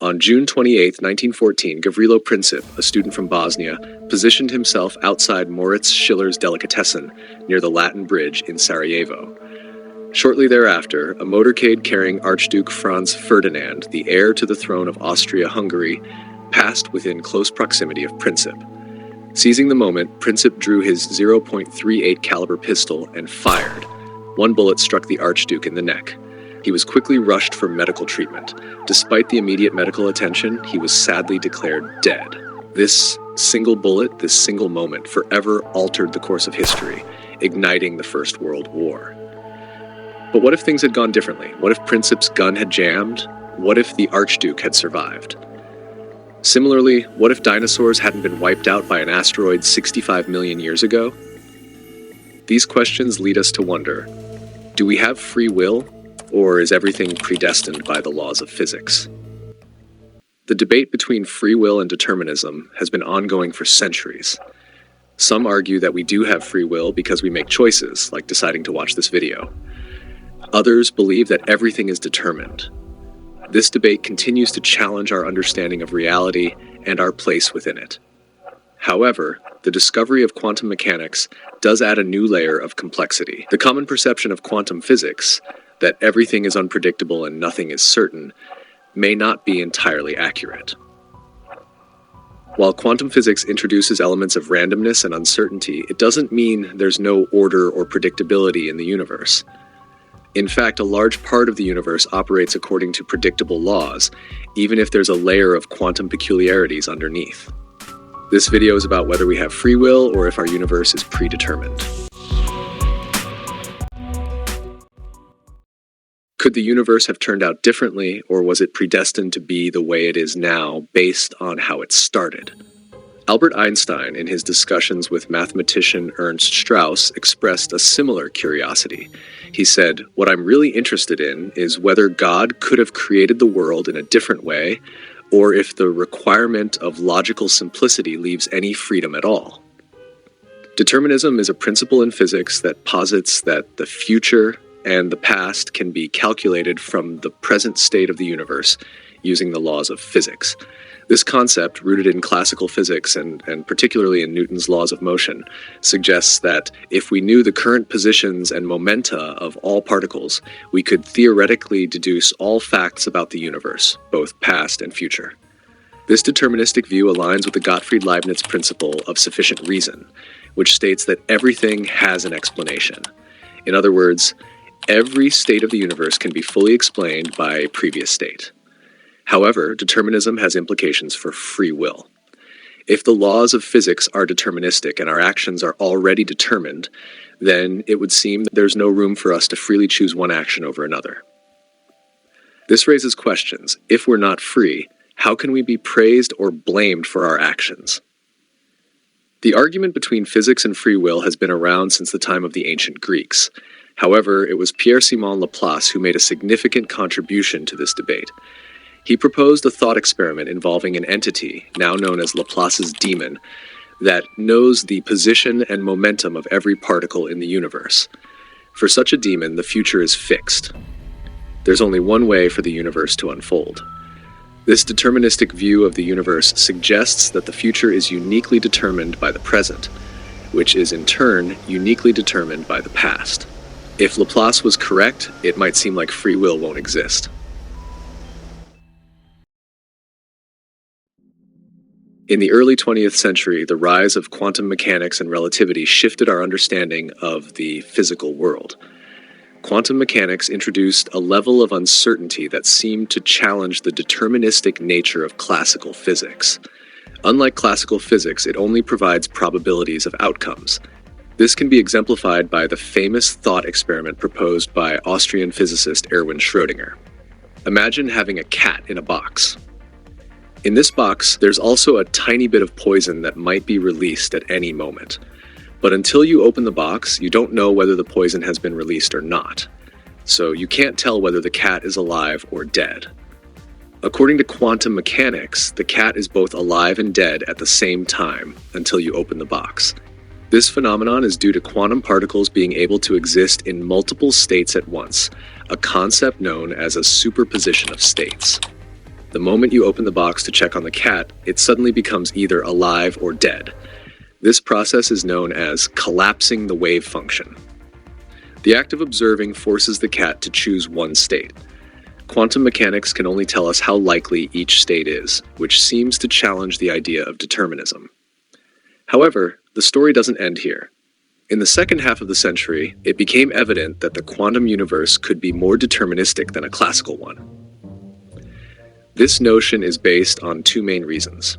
On June 28, 1914, Gavrilo Princip, a student from Bosnia, positioned himself outside Moritz Schiller's delicatessen near the Latin Bridge in Sarajevo. Shortly thereafter, a motorcade carrying Archduke Franz Ferdinand, the heir to the throne of Austria-Hungary, passed within close proximity of Princip. Seizing the moment, Princip drew his .38 caliber pistol and fired. One bullet struck the Archduke in the neck. He was quickly rushed for medical treatment. Despite the immediate medical attention, he was sadly declared dead. This single bullet, this single moment, forever altered the course of history, igniting the First World War. But what if things had gone differently? What if Princip's gun had jammed? What if the Archduke had survived? Similarly, what if dinosaurs hadn't been wiped out by an asteroid 65 million years ago? These questions lead us to wonder, do we have free will, or is everything predestined by the laws of physics? The debate between free will and determinism has been ongoing for centuries. Some argue that we do have free will because we make choices, like deciding to watch this video. Others believe that everything is determined. This debate continues to challenge our understanding of reality and our place within it. However, the discovery of quantum mechanics does add a new layer of complexity. The common perception of quantum physics, that everything is unpredictable and nothing is certain, may not be entirely accurate. While quantum physics introduces elements of randomness and uncertainty, it doesn't mean there's no order or predictability in the universe. In fact, a large part of the universe operates according to predictable laws, even if there's a layer of quantum peculiarities underneath. This video is about whether we have free will or if our universe is predetermined. Could the universe have turned out differently, or was it predestined to be the way it is now based on how it started? Albert Einstein, in his discussions with mathematician Ernst Strauss, expressed a similar curiosity. He said, "What I'm really interested in is whether God could have created the world in a different way, or if the requirement of logical simplicity leaves any freedom at all." Determinism is a principle in physics that posits that the future and the past can be calculated from the present state of the universe using the laws of physics. This concept, rooted in classical physics and particularly in Newton's laws of motion, suggests that if we knew the current positions and momenta of all particles, we could theoretically deduce all facts about the universe, both past and future. This deterministic view aligns with the Gottfried Leibniz principle of sufficient reason, which states that everything has an explanation. In other words, every state of the universe can be fully explained by a previous state. However, determinism has implications for free will. If the laws of physics are deterministic and our actions are already determined, then it would seem that there's no room for us to freely choose one action over another. This raises questions. If we're not free, how can we be praised or blamed for our actions? The argument between physics and free will has been around since the time of the ancient Greeks. However, it was Pierre-Simon Laplace who made a significant contribution to this debate. He proposed a thought experiment involving an entity, now known as Laplace's demon, that knows the position and momentum of every particle in the universe. For such a demon, the future is fixed. There's only one way for the universe to unfold. This deterministic view of the universe suggests that the future is uniquely determined by the present, which is in turn uniquely determined by the past. If Laplace was correct, it might seem like free will won't exist. In the early 20th century, the rise of quantum mechanics and relativity shifted our understanding of the physical world. Quantum mechanics introduced a level of uncertainty that seemed to challenge the deterministic nature of classical physics. Unlike classical physics, it only provides probabilities of outcomes. This can be exemplified by the famous thought experiment proposed by Austrian physicist Erwin Schrödinger. Imagine having a cat in a box. In this box, there's also a tiny bit of poison that might be released at any moment. But until you open the box, you don't know whether the poison has been released or not. So you can't tell whether the cat is alive or dead. According to quantum mechanics, the cat is both alive and dead at the same time until you open the box. This phenomenon is due to quantum particles being able to exist in multiple states at once, a concept known as a superposition of states. The moment you open the box to check on the cat, it suddenly becomes either alive or dead. This process is known as collapsing the wave function. The act of observing forces the cat to choose one state. Quantum mechanics can only tell us how likely each state is, which seems to challenge the idea of determinism. However, the story doesn't end here. In the second half of the century, it became evident that the quantum universe could be more deterministic than a classical one. This notion is based on two main reasons.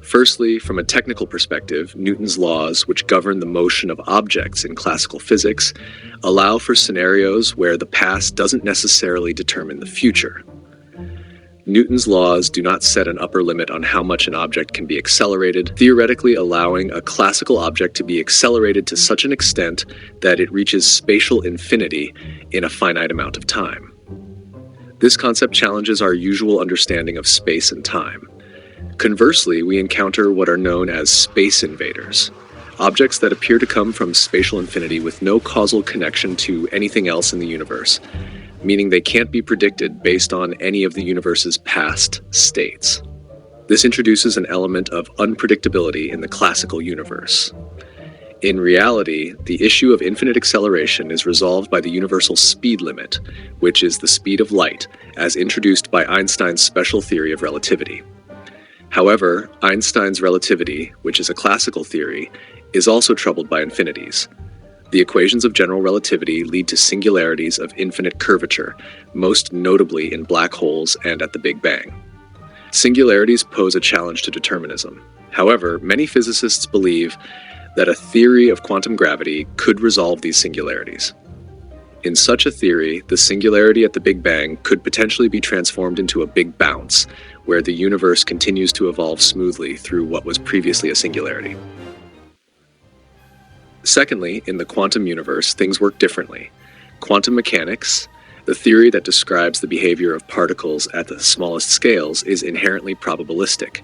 Firstly, from a technical perspective, Newton's laws, which govern the motion of objects in classical physics, allow for scenarios where the past doesn't necessarily determine the future. Newton's laws do not set an upper limit on how much an object can be accelerated, theoretically allowing a classical object to be accelerated to such an extent that it reaches spatial infinity in a finite amount of time. This concept challenges our usual understanding of space and time. Conversely, we encounter what are known as space invaders, objects that appear to come from spatial infinity with no causal connection to anything else in the universe, meaning they can't be predicted based on any of the universe's past states. This introduces an element of unpredictability in the classical universe. In reality, the issue of infinite acceleration is resolved by the universal speed limit, which is the speed of light, as introduced by Einstein's special theory of relativity. However, Einstein's relativity, which is a classical theory, is also troubled by infinities. The equations of general relativity lead to singularities of infinite curvature, most notably in black holes and at the Big Bang. Singularities pose a challenge to determinism. However, many physicists believe that a theory of quantum gravity could resolve these singularities. In such a theory, the singularity at the Big Bang could potentially be transformed into a big bounce, where the universe continues to evolve smoothly through what was previously a singularity. Secondly, in the quantum universe, things work differently. Quantum mechanics, the theory that describes the behavior of particles at the smallest scales, is inherently probabilistic.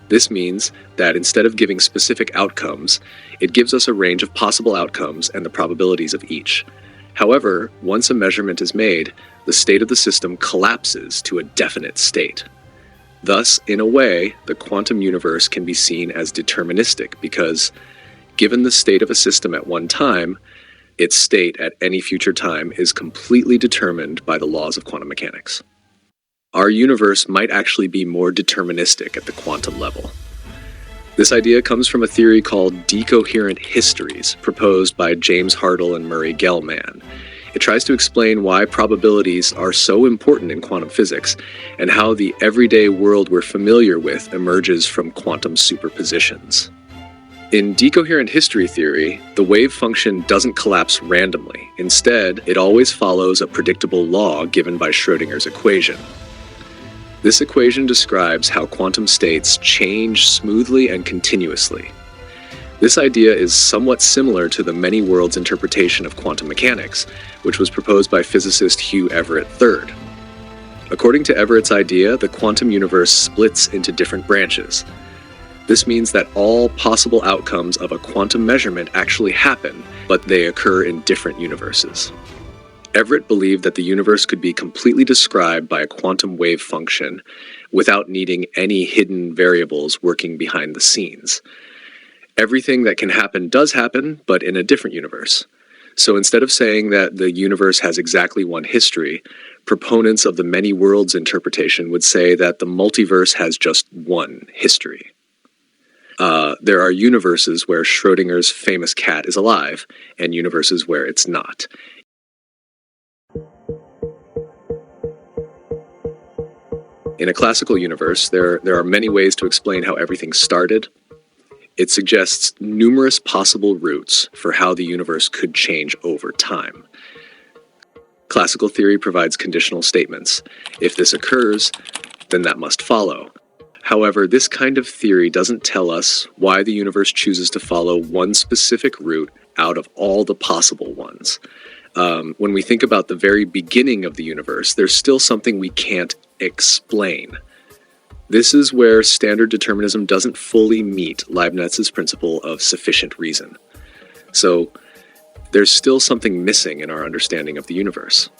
This means that instead of giving specific outcomes, it gives us a range of possible outcomes and the probabilities of each. However, once a measurement is made, the state of the system collapses to a definite state. Thus, in a way, the quantum universe can be seen as deterministic because, given the state of a system at one time, its state at any future time is completely determined by the laws of quantum mechanics. Our universe might actually be more deterministic at the quantum level. This idea comes from a theory called decoherent histories, proposed by James Hartle and Murray Gell-Mann. It tries to explain why probabilities are so important in quantum physics, and how the everyday world we're familiar with emerges from quantum superpositions. In decoherent history theory, the wave function doesn't collapse randomly. Instead, it always follows a predictable law given by Schrödinger's equation. This equation describes how quantum states change smoothly and continuously. This idea is somewhat similar to the many worlds interpretation of quantum mechanics, which was proposed by physicist Hugh Everett III. According to Everett's idea, the quantum universe splits into different branches. This means that all possible outcomes of a quantum measurement actually happen, but they occur in different universes. Everett believed that the universe could be completely described by a quantum wave function without needing any hidden variables working behind the scenes. Everything that can happen does happen, but in a different universe. So instead of saying that the universe has exactly one history, proponents of the many worlds interpretation would say that the multiverse has just one history. There are universes where Schrödinger's famous cat is alive, and universes where it's not. In a classical universe, there are many ways to explain how everything started. It suggests numerous possible routes for how the universe could change over time. Classical theory provides conditional statements. If this occurs, then that must follow. However, this kind of theory doesn't tell us why the universe chooses to follow one specific route out of all the possible ones. When we think about the very beginning of the universe, there's still something we can't explain. This is where standard determinism doesn't fully meet Leibniz's principle of sufficient reason. So there's still something missing in our understanding of the universe.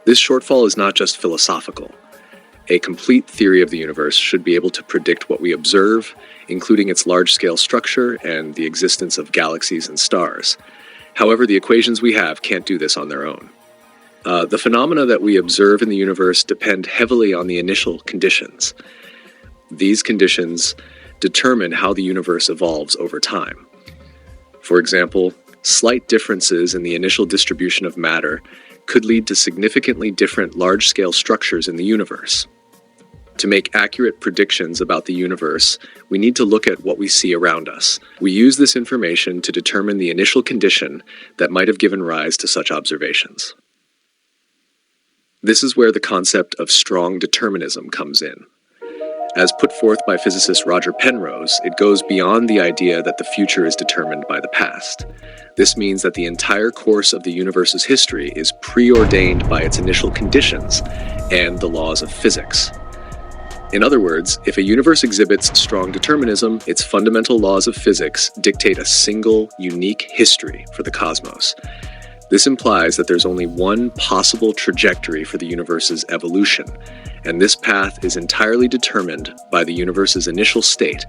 This shortfall is not just philosophical. A complete theory of the universe should be able to predict what we observe, including its large-scale structure and the existence of galaxies and stars. However, the equations we have can't do this on their own. The phenomena that we observe in the universe depend heavily on the initial conditions. These conditions determine how the universe evolves over time. For example, slight differences in the initial distribution of matter could lead to significantly different large-scale structures in the universe. To make accurate predictions about the universe, we need to look at what we see around us. We use this information to determine the initial condition that might have given rise to such observations. This is where the concept of strong determinism comes in. As put forth by physicist Roger Penrose, it goes beyond the idea that the future is determined by the past. This means that the entire course of the universe's history is preordained by its initial conditions and the laws of physics. In other words, if a universe exhibits strong determinism, its fundamental laws of physics dictate a single, unique history for the cosmos. This implies that there's only one possible trajectory for the universe's evolution, and this path is entirely determined by the universe's initial state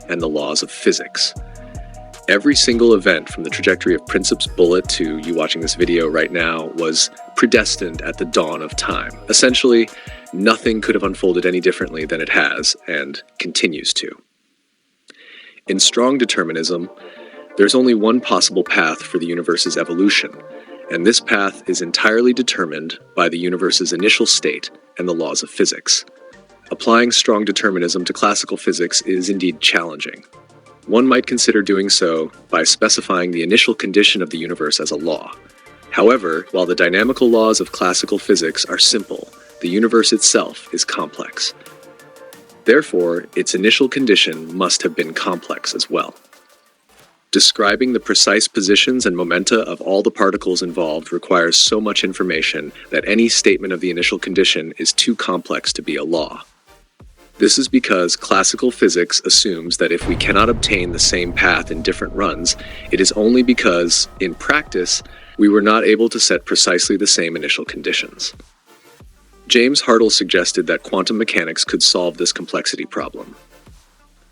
and the laws of physics. Every single event from the trajectory of Princip's bullet to you watching this video right now was predestined at the dawn of time. Essentially, nothing could have unfolded any differently than it has and continues to. In strong determinism, there's only one possible path for the universe's evolution, and this path is entirely determined by the universe's initial state and the laws of physics. Applying strong determinism to classical physics is indeed challenging. One might consider doing so by specifying the initial condition of the universe as a law. However, while the dynamical laws of classical physics are simple, the universe itself is complex. Therefore, its initial condition must have been complex as well. Describing the precise positions and momenta of all the particles involved requires so much information that any statement of the initial condition is too complex to be a law. This is because classical physics assumes that if we cannot obtain the same path in different runs, it is only because, in practice, we were not able to set precisely the same initial conditions. James Hartle suggested that quantum mechanics could solve this complexity problem.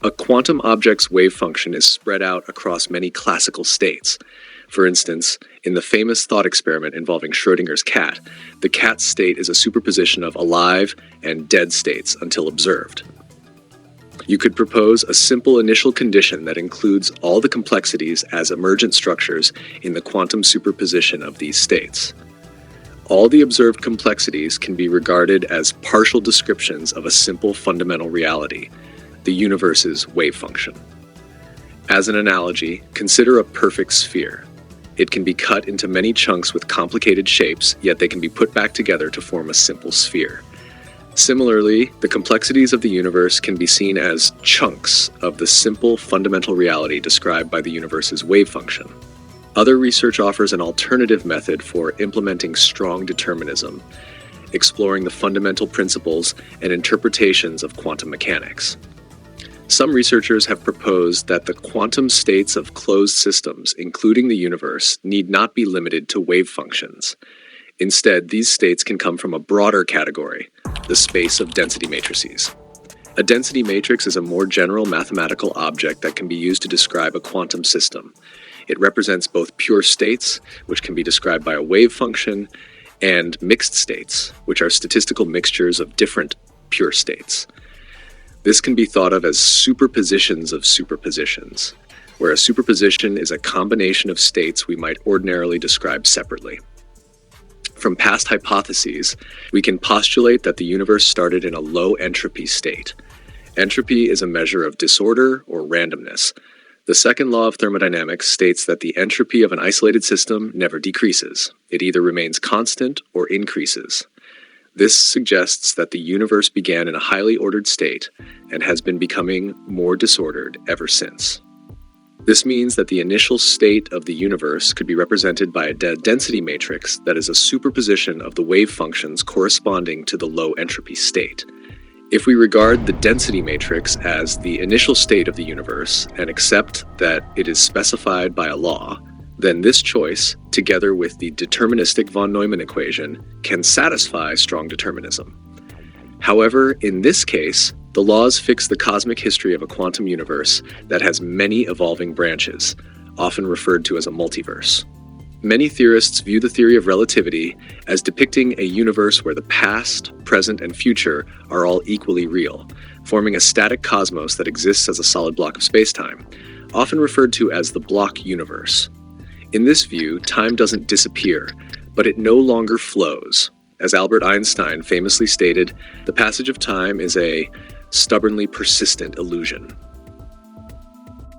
A quantum object's wave function is spread out across many classical states. For instance, in the famous thought experiment involving Schrödinger's cat, the cat's state is a superposition of alive and dead states until observed. You could propose a simple initial condition that includes all the complexities as emergent structures in the quantum superposition of these states. All the observed complexities can be regarded as partial descriptions of a simple fundamental reality, the universe's wave function. As an analogy, consider a perfect sphere. It can be cut into many chunks with complicated shapes, yet they can be put back together to form a simple sphere. Similarly, the complexities of the universe can be seen as chunks of the simple fundamental reality described by the universe's wave function. Other research offers an alternative method for implementing strong determinism, exploring the fundamental principles and interpretations of quantum mechanics. Some researchers have proposed that the quantum states of closed systems, including the universe, need not be limited to wave functions. Instead, these states can come from a broader category, the space of density matrices. A density matrix is a more general mathematical object that can be used to describe a quantum system. It represents both pure states, which can be described by a wave function, and mixed states, which are statistical mixtures of different pure states. This can be thought of as superpositions of superpositions, where a superposition is a combination of states we might ordinarily describe separately. From past hypotheses, we can postulate that the universe started in a low entropy state. Entropy is a measure of disorder or randomness. The second law of thermodynamics states that the entropy of an isolated system never decreases. It either remains constant or increases. This suggests that the universe began in a highly ordered state and has been becoming more disordered ever since. This means that the initial state of the universe could be represented by a density matrix that is a superposition of the wave functions corresponding to the low entropy state. If we regard the density matrix as the initial state of the universe and accept that it is specified by a law, then this choice, together with the deterministic von Neumann equation, can satisfy strong determinism. However, in this case, the laws fix the cosmic history of a quantum universe that has many evolving branches, often referred to as a multiverse. Many theorists view the theory of relativity as depicting a universe where the past, present, and future are all equally real, forming a static cosmos that exists as a solid block of spacetime, often referred to as the block universe. In this view, time doesn't disappear, but it no longer flows. As Albert Einstein famously stated, the passage of time is a stubbornly persistent illusion.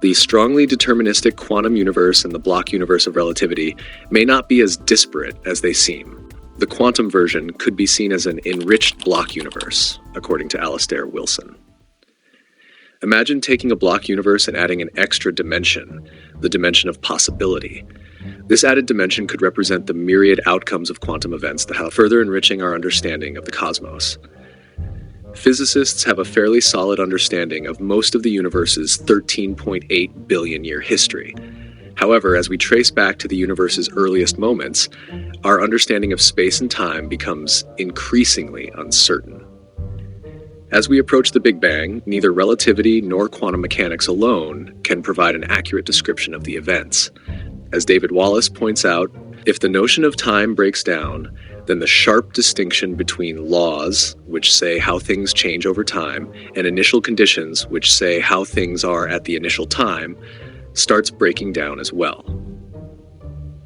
The strongly deterministic quantum universe and the block universe of relativity may not be as disparate as they seem. The quantum version could be seen as an enriched block universe, according to Alistair Wilson. Imagine taking a block universe and adding an extra dimension, the dimension of possibility. This added dimension could represent the myriad outcomes of quantum events that have further enriching our understanding of the cosmos. Physicists have a fairly solid understanding of most of the universe's 13.8 billion year history. However, as we trace back to the universe's earliest moments, our understanding of space and time becomes increasingly uncertain. As we approach the Big Bang, neither relativity nor quantum mechanics alone can provide an accurate description of the events. As David Wallace points out, if the notion of time breaks down, then the sharp distinction between laws, which say how things change over time, and initial conditions, which say how things are at the initial time, starts breaking down as well.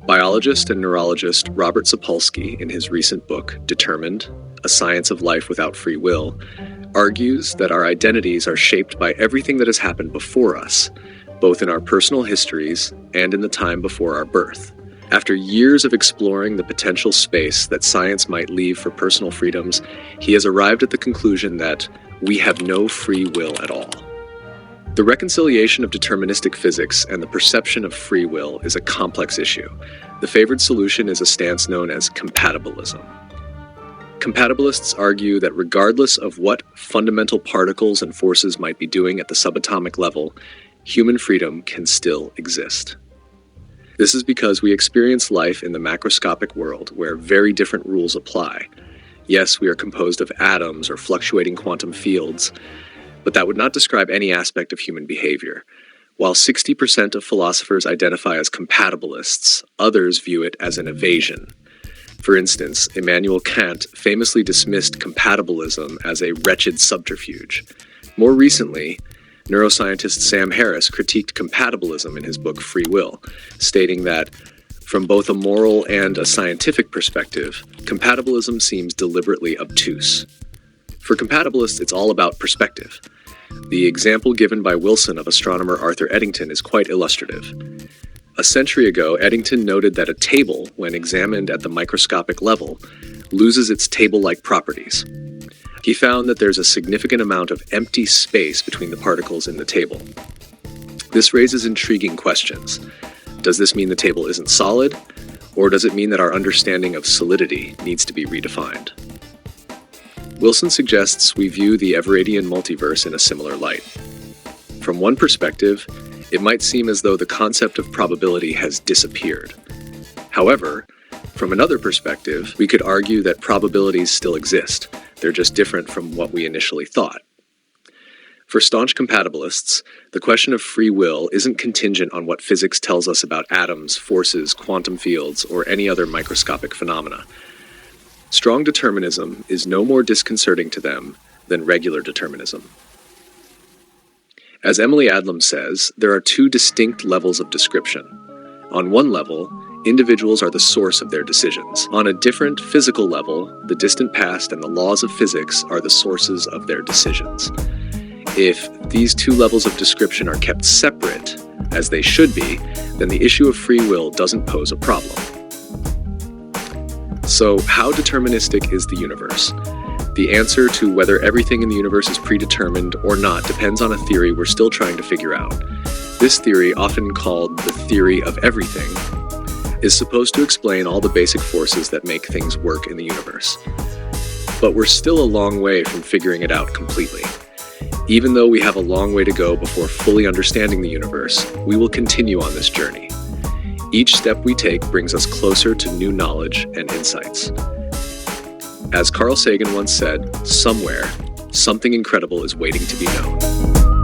Biologist and neurologist Robert Sapolsky, in his recent book, Determined, A Science of Life Without Free Will, argues that our identities are shaped by everything that has happened before us, both in our personal histories and in the time before our birth. After years of exploring the potential space that science might leave for personal freedoms, he has arrived at the conclusion that we have no free will at all. The reconciliation of deterministic physics and the perception of free will is a complex issue. The favored solution is a stance known as compatibilism. Compatibilists argue that regardless of what fundamental particles and forces might be doing at the subatomic level, human freedom can still exist. This is because we experience life in the macroscopic world where very different rules apply. Yes, we are composed of atoms or fluctuating quantum fields, but that would not describe any aspect of human behavior. While 60% of philosophers identify as compatibilists, others view it as an evasion. For instance, Immanuel Kant famously dismissed compatibilism as a wretched subterfuge. More recently, neuroscientist Sam Harris critiqued compatibilism in his book Free Will, stating that, from both a moral and a scientific perspective, compatibilism seems deliberately obtuse. For compatibilists, it's all about perspective. The example given by Wilson of astronomer Arthur Eddington is quite illustrative. A century ago, Eddington noted that a table, when examined at the microscopic level, loses its table-like properties. He found that there's a significant amount of empty space between the particles in the table. This raises intriguing questions. Does this mean the table isn't solid, or does it mean that our understanding of solidity needs to be redefined? Wilson suggests we view the Everedian multiverse in a similar light. From one perspective, it might seem as though the concept of probability has disappeared. However, from another perspective, we could argue that probabilities still exist. They're just different from what we initially thought. For staunch compatibilists, the question of free will isn't contingent on what physics tells us about atoms, forces, quantum fields, or any other microscopic phenomena. Strong determinism is no more disconcerting to them than regular determinism. As Emily Adlam says, there are two distinct levels of description. On one level, individuals are the source of their decisions. On a different physical level, the distant past and the laws of physics are the sources of their decisions. If these two levels of description are kept separate, as they should be, then the issue of free will doesn't pose a problem. So, how deterministic is the universe? The answer to whether everything in the universe is predetermined or not depends on a theory we're still trying to figure out. This theory, often called the theory of everything, is supposed to explain all the basic forces that make things work in the universe. But we're still a long way from figuring it out completely. Even though we have a long way to go before fully understanding the universe, we will continue on this journey. Each step we take brings us closer to new knowledge and insights. As Carl Sagan once said, somewhere, something incredible is waiting to be known.